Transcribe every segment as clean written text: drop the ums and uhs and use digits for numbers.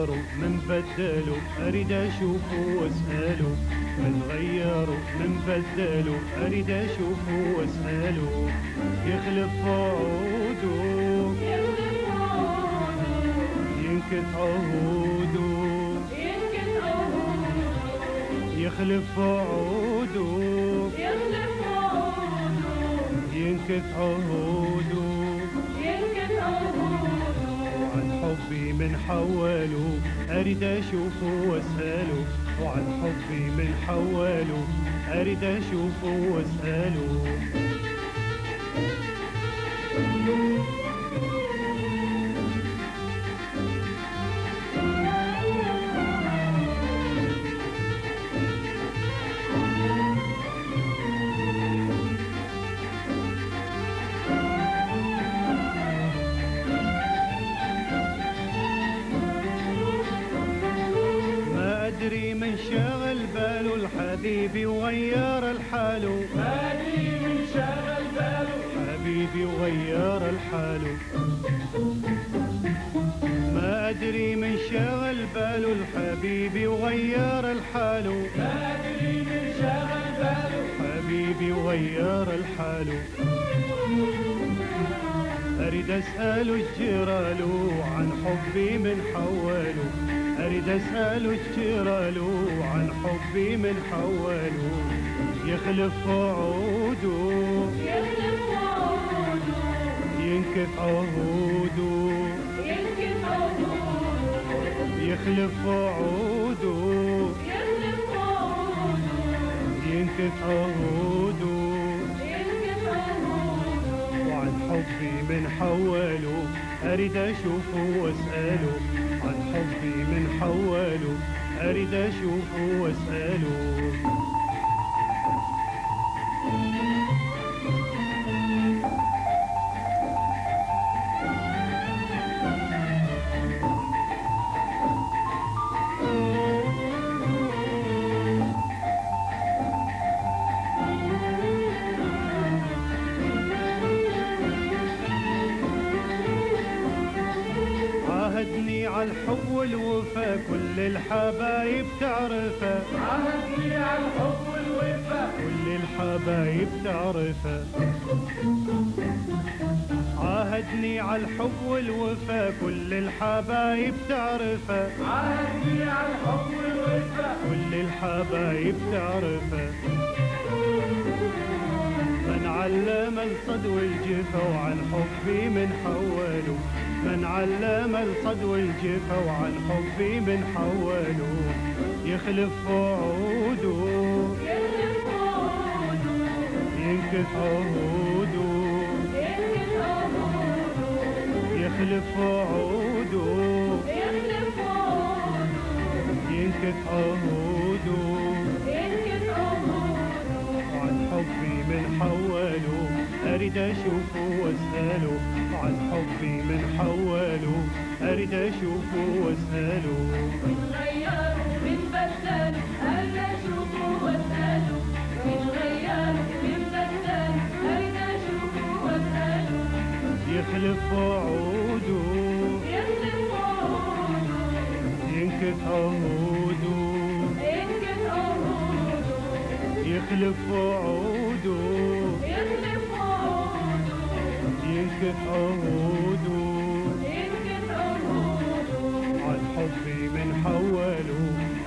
غيروا من بدلوا اريد اشوفه واساله، من غيروا من بدلوا اريد اشوفه واساله، يخلف وعوده ينكث عهوده، يخلف وعوده ينكث عهوده، وعن حبي من حواله اريد اشوفه واساله، وعن حبي من حواله اريد اشوفه واساله. أدري من شغل باله الحبيبي وغير الحاله، ما أدري من شغل باله حبيبي وغير الحاله، ما أدري من شغل باله الحبيبي وغير الحاله، ما أدري من شغل باله حبيبي وغير الحاله، أريد أسأله الجراله عن حبي من حواله، أريد أسأله الجراله عن حبي من حواله، يخلف وعوده ينكث عهوده، يخلف وعوده ينكث عهوده، وعن حبي من حواله أريد أشوفه وأسأله، عن حبي من حواله أريد أشوفه وأسأله. عاهدني على الحب والوفا كل الحبايب تعرفه، عاهدني على الحب والوفا كل الحبايب تعرفه، عاهدني على الحب والوفا كل الحبايب تعرفه، عاهدني على الحب والوفا كل الحبايب تعرفه، من علم الصد والجفا وعن حبي من حواله، من علم الصد والجفا وعن حبي من حواله، يخلف وعوده ينكث عهوده، يخلف وعوده ينكث عهوده، وعن حبي من حواله أريد أشوفه وأسأله، وعن حبي من حواله أريد أشوفه وأسأله. من غيره من بدله أريد أشوفه وأسأله، من غيره من بدله أريد أشوفه وأسأله، يخلف وعوده ينكث عهوده، يخلف وعوده ينكث عهوده، عن حبي من حواله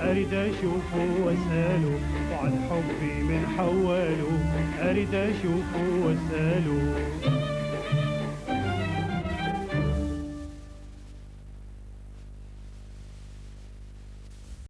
أريد أشوفه وأسأله، وعن حبي من حواله أريد أشوفه وأسأله.